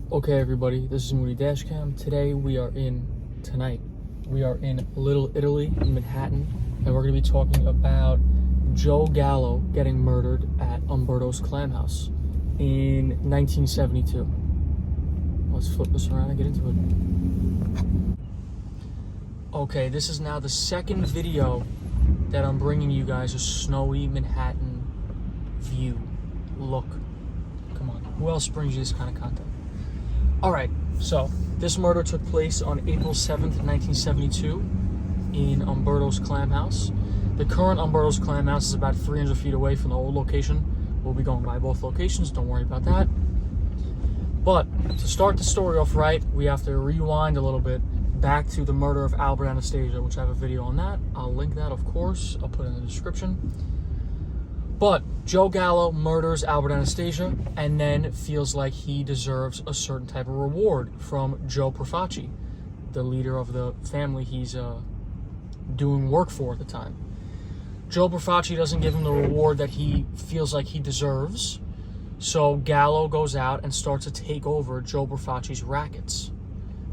Okay, everybody, this is mooneydashcam. Tonight, we are in Little Italy, in Manhattan, and we're going to be talking about Joe Gallo getting murdered at Umbertos Clam House in 1972. Let's flip this around and get into it. Okay, this is now the second video that I'm bringing you guys a snowy Manhattan view. Look. Come on. Who else brings you this kind of content? Alright, so this murder took place on April 7th, 1972 in Umbertos Clam House. The current Umbertos Clam House is about 300 feet away from the old location. We'll be going by both locations, don't worry about that. But to start the story off right, we have to rewind a little bit back to the murder of Albert Anastasia, which I have a video on that. I'll link that, of course. I'll put it in the description. But Joe Gallo murders Albert Anastasia and then feels like he deserves a certain type of reward from Joe Profaci, the leader of the family he's doing work for at the time. Joe Profaci doesn't give him the reward that he feels like he deserves, so Gallo goes out and starts to take over Joe Profaci's rackets.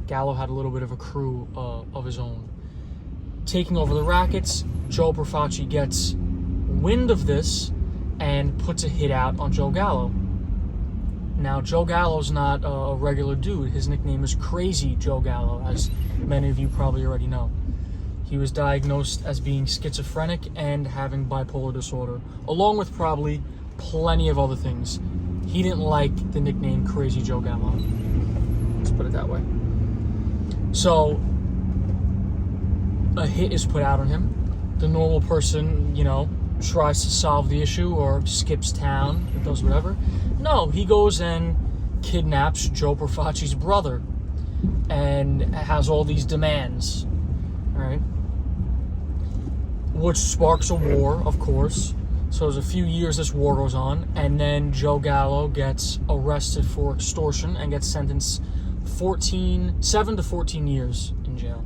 Gallo had a little bit of a crew of his own. Taking over the rackets, Joe Profaci gets wind of this and puts a hit out on Joe Gallo. Now, Joe Gallo's not a regular dude. His nickname is Crazy Joe Gallo, as many of you probably already know. He was diagnosed as being schizophrenic and having bipolar disorder, along with probably plenty of other things. He didn't like the nickname Crazy Joe Gallo. Let's put it that way. So, a hit is put out on him. The normal person, tries to solve the issue or skips town, or does whatever. No, he goes and kidnaps Joe Profaci's brother and has all these demands, right? Which sparks a war, of course. So there's a few years this war goes on, and then Joe Gallo gets arrested for extortion and gets sentenced 7 to 14 years in jail.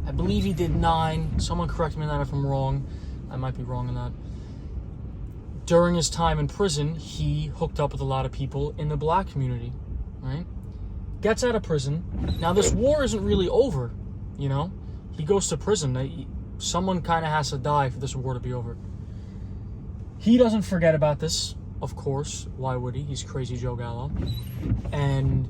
I believe he did 9. Someone correct me on that if I'm wrong. I might be wrong on that. During his time in prison, he hooked up with a lot of people in the black community, right? Gets out of prison. Now, this war isn't really over, He goes to prison. Someone kind of has to die for this war to be over. He doesn't forget about this, of course. Why would he? He's Crazy Joe Gallo. And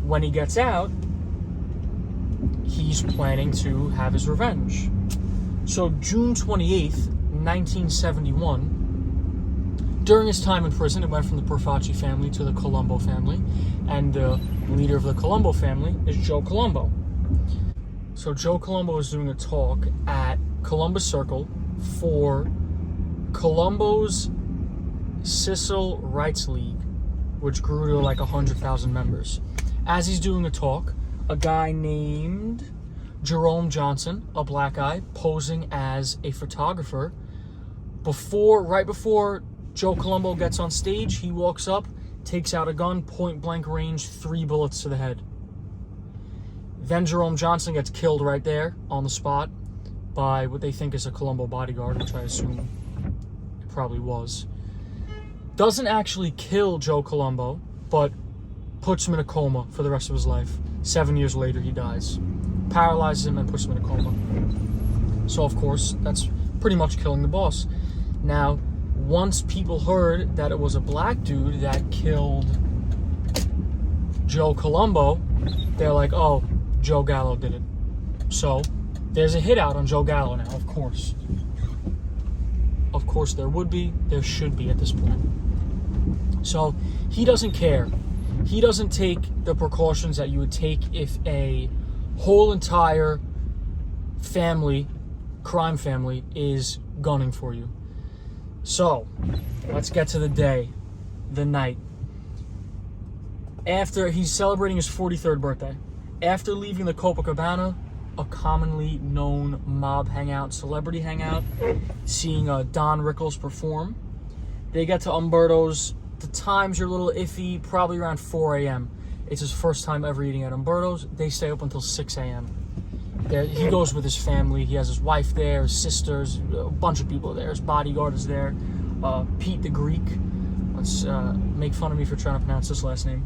when he gets out, he's planning to have his revenge. So June 28th, 1971, during his time in prison, it went from the Profaci family to the Colombo family, and the leader of the Colombo family is Joe Colombo. So Joe Colombo is doing a talk at Columbus Circle for Colombo's Civil Rights League, which grew to like 100,000 members. As he's doing a talk, a guy named Jerome Johnson, a black guy, posing as a photographer. Right before Joe Colombo gets on stage, he walks up, takes out a gun, point blank range, 3 bullets to the head. Then Jerome Johnson gets killed right there on the spot by what they think is a Colombo bodyguard, which I assume it probably was. Doesn't actually kill Joe Colombo, but puts him in a coma for the rest of his life. 7 years later, he dies. Paralyzes him and puts him in a coma. So, of course, that's pretty much killing the boss. Now, once people heard that it was a black dude that killed Joe Colombo, they're like, oh, Joe Gallo did it. So, there's a hit out on Joe Gallo now, of course. Of course, there would be. There should be at this point. So, he doesn't care. He doesn't take the precautions that you would take if a whole entire crime family, is gunning for you. So, let's get to the night. After he's celebrating his 43rd birthday, after leaving the Copacabana, a commonly known mob hangout, celebrity hangout, seeing Don Rickles perform, they get to Umberto's. The times are a little iffy, probably around 4 a.m. It's his first time ever eating at Umberto's. They stay up until 6 a.m. He goes with his family. He has his wife there, his sisters, a bunch of people there. His bodyguard is there. Pete the Greek. Let's make fun of me for trying to pronounce this last name.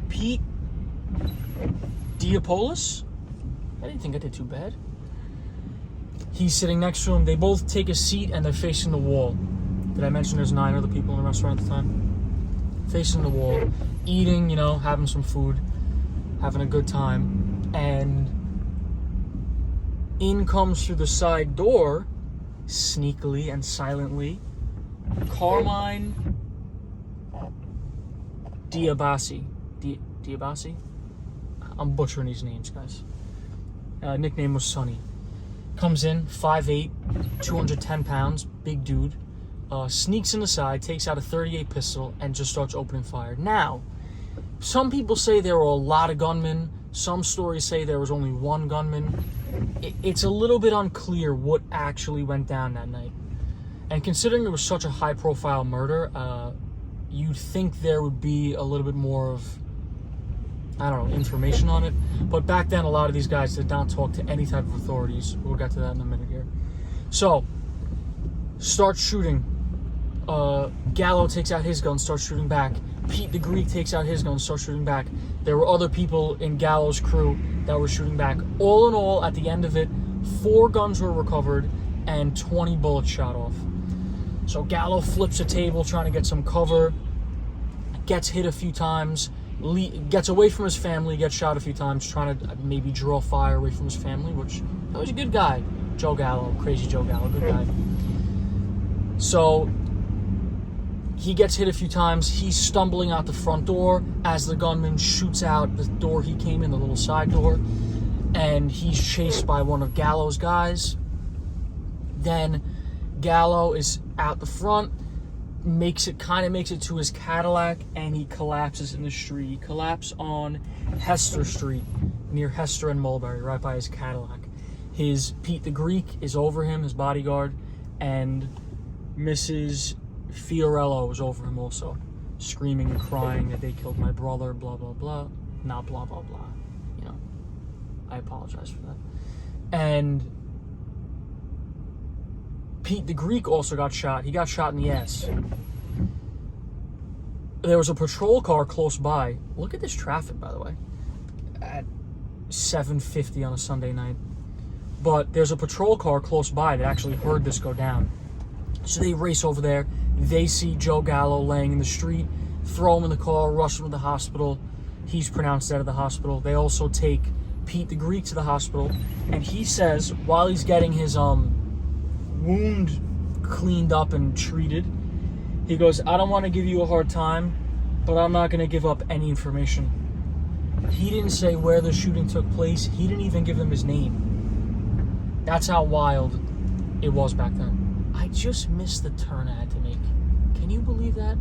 Pete Diapolis? I didn't think I did too bad. He's sitting next to him. They both take a seat and they're facing the wall. Did I mention there's 9 other people in the restaurant at the time? Facing the wall, eating, you know, having some food, having a good time. And in comes through the side door, sneakily and silently, Carmine Diabasi. Diabasi? I'm butchering these names, guys. Nickname was Sonny. Comes in, 5'8", 210 pounds, big dude. Sneaks in the side, takes out a .38 pistol, and just starts opening fire. Now, some people say there were a lot of gunmen. Some stories say there was only one gunman. It's a little bit unclear what actually went down that night. And considering it was such a high-profile murder, you'd think there would be a little bit more of, I don't know, information on it. But back then, a lot of these guys did not talk to any type of authorities. We'll get to that in a minute here. So, start shooting. Gallo takes out his gun, starts shooting back. Pete the Greek takes out his gun, starts shooting back. There were other people in Gallo's crew that were shooting back. All in all, at the end of it, 4 guns were recovered and 20 bullets shot off. So Gallo flips a table trying to get some cover, gets hit a few times, gets away from his family, gets shot a few times, trying to maybe draw fire away from his family, which, that was a good guy. Joe Gallo, crazy Joe Gallo, good guy. So he gets hit a few times. He's stumbling out the front door as the gunman shoots out the door he came in, the little side door, and he's chased by one of Gallo's guys. Then Gallo is out the front, makes it to his Cadillac, and he collapses in the street. He collapsed on Hester Street, near Hester and Mulberry, right by his Cadillac. His Pete the Greek is over him, his bodyguard, and Mrs. Fiorello was over him also, screaming and crying that they killed my brother, blah, blah, blah. Not blah, blah, blah. You know, I apologize for that. And Pete the Greek also got shot. He got shot in the ass. There was a patrol car close by. Look at this traffic, by the way, at 7:50 on a Sunday night. But there's a patrol car close by that actually heard this go down. So they race over there. They see Joe Gallo laying in the street, throw him in the car, rush him to the hospital. He's pronounced dead at the hospital. They also take Pete the Greek to the hospital, and he says while he's getting his wound cleaned up and treated, he goes, "I don't want to give you a hard time, but I'm not going to give up any information." He didn't say where the shooting took place. He didn't even give them his name. That's how wild it was back then. I just missed the turn I had to make. Can you believe that?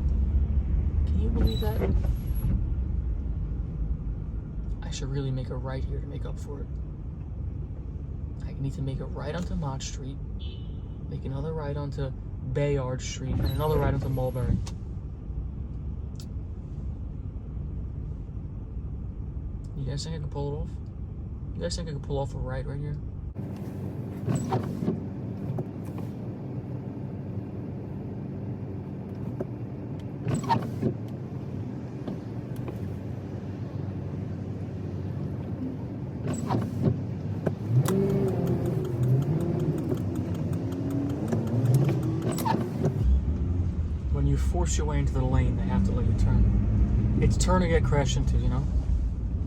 Can you believe that? I should really make a right here to make up for it. I need to make a right onto Mott Street, make another right onto Bayard Street, and another right onto Mulberry. You guys think I can pull it off? You guys think I can pull off a right here? When you force your way into the lane, they have to let you turn. It's turn to get crashed into, you know?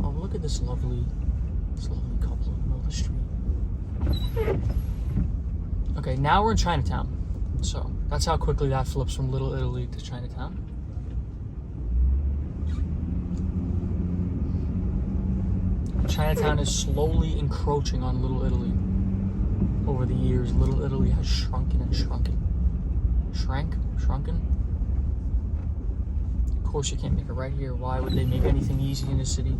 Oh, look at this lovely couple in the middle of the street. Okay, now we're in Chinatown. So, that's how quickly that flips from Little Italy to Chinatown. Chinatown is slowly encroaching on Little Italy. Over the years, Little Italy has shrunken and shrunken. Shrunken? Of course you can't make it right here. Why would they make anything easy in the city?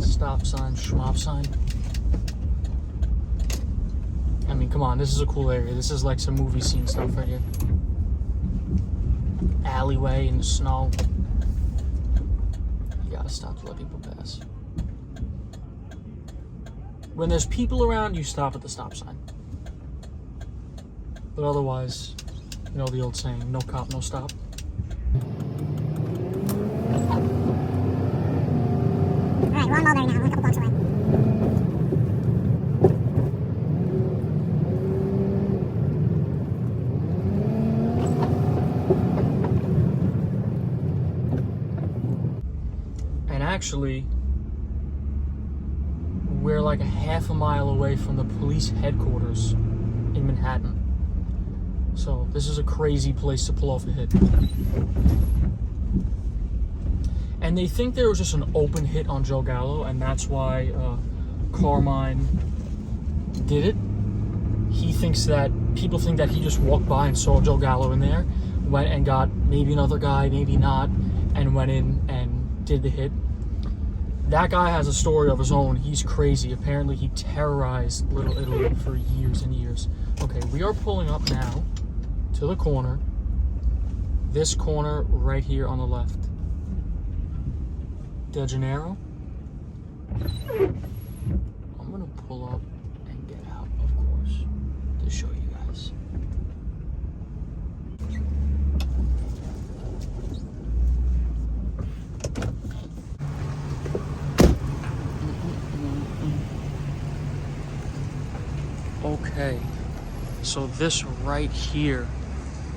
Stop sign, schmop sign. I mean, mean, come on, this is a cool area. This is like some movie scene stuff right here. Alleyway in the snow. You gotta stop to let people pass. When there's people around, you stop at the stop sign. But otherwise, you know the old saying, no cop, no stop. Alright, we're on Mulberry now. We're a couple blocks away. And actually, we're like a half a mile away from the police headquarters in Manhattan. So this is a crazy place to pull off a hit. And they think there was just an open hit on Joe Gallo, and that's why Carmine did it. He thinks that people think that he just walked by and saw Joe Gallo in there, went and got maybe another guy, maybe not, and went in and did the hit. That guy has a story of his own. He's crazy. Apparently he terrorized Little Italy for years and years. Okay, we are pulling up now to the corner. This corner right here on the left. De Janeiro. I'm gonna pull up and get out, of course, to show you guys. Okay, so this right here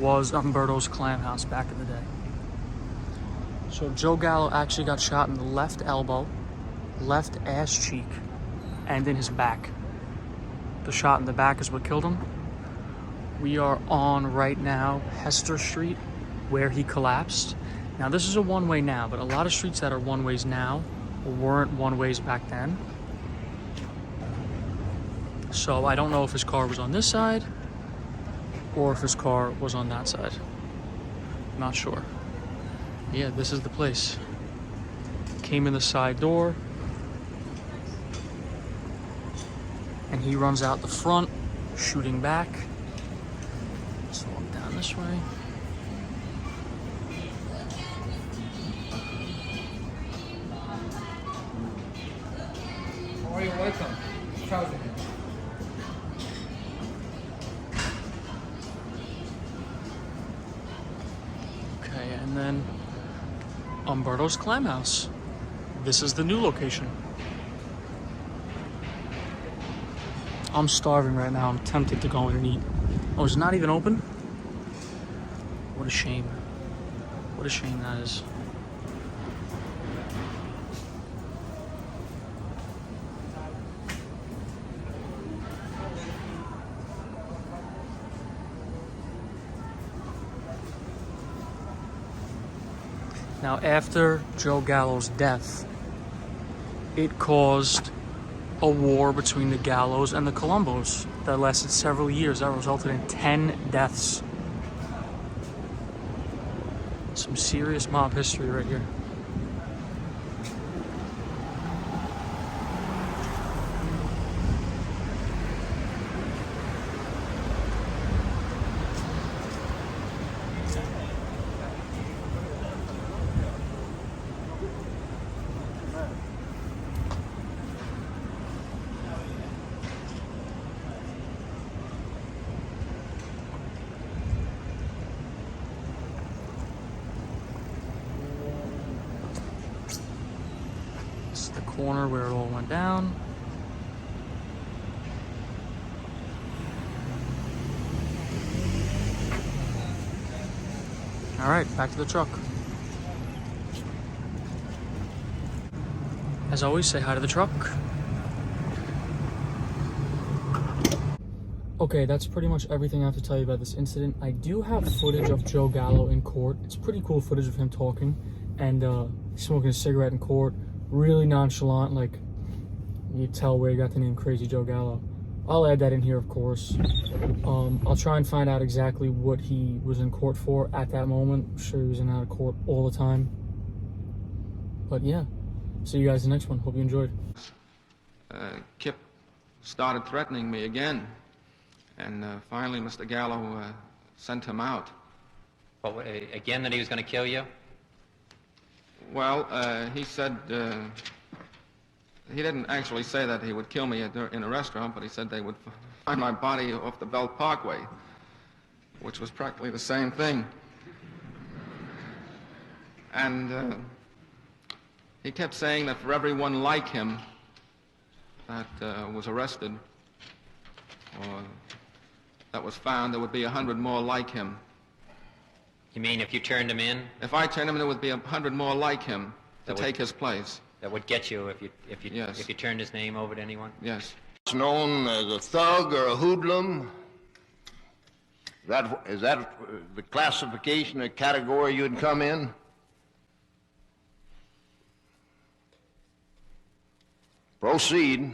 was Umbertos Clam House back in the day. So Joe Gallo actually got shot in the left elbow, left ass cheek, and in his back. The shot in the back is what killed him. We are on right now Hester Street, where he collapsed. Now this is a one-way now, but a lot of streets that are one-ways now weren't one-ways back then. So I don't know if his car was on this side or if his car was on that side. Not sure. Yeah, this is the place. Came in the side door. And he runs out the front, shooting back. Let's walk down this way. How are you? Welcome. Trouser. Okay, and then Umbertos Clam House. This is the new location. I'm starving right now. I'm tempted to go in and eat. Oh, it's not even open? What a shame. What a shame that is. Now, after Joe Gallo's death, it caused a war between the Gallos and the Colombos that lasted several years. That resulted in 10 deaths. Some serious mob history right here. The corner where it all went down. All right, back to the truck. As always, say hi to the truck. Okay, that's pretty much everything I have to tell you about this incident. I do have footage of Joe Gallo in court. It's pretty cool footage of him talking and smoking a cigarette in court. Really nonchalant, like you tell where he got the name Crazy Joe Gallo. I'll add that in here, of course. I'll try and find out exactly what he was in court for at that moment. I'm sure he was in and out of court all the time. But yeah, see you guys in the next one. Hope you enjoyed. Kip started threatening me again. And finally, Mr. Gallo sent him out. What, again, that he was going to kill you? Well, he said, he didn't actually say that he would kill me in a restaurant, but he said they would find my body off the Belt Parkway, which was practically the same thing. And he kept saying that for everyone like him that was arrested or that was found, there would be 100 more like him. You mean if you turned him in? If I turned him in, there would be 100 more like him to take his place. That would get you if you Yes. turned his name over to anyone? Yes. It's known as a thug or a hoodlum. Is that the classification or category you'd come in? Proceed.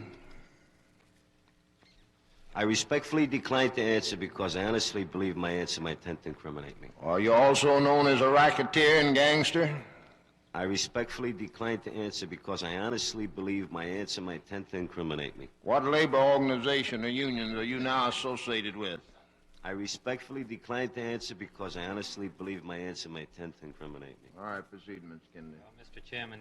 I respectfully decline to answer because I honestly believe my answer might tend to incriminate me. Are you also known as a racketeer and gangster? I respectfully decline to answer because I honestly believe my answer might tend to incriminate me. What labor organization or unions are you now associated with? I respectfully decline to answer because I honestly believe my answer might tend to incriminate me. All right, proceed, Mr. Kennedy. Well, Mr. Chairman.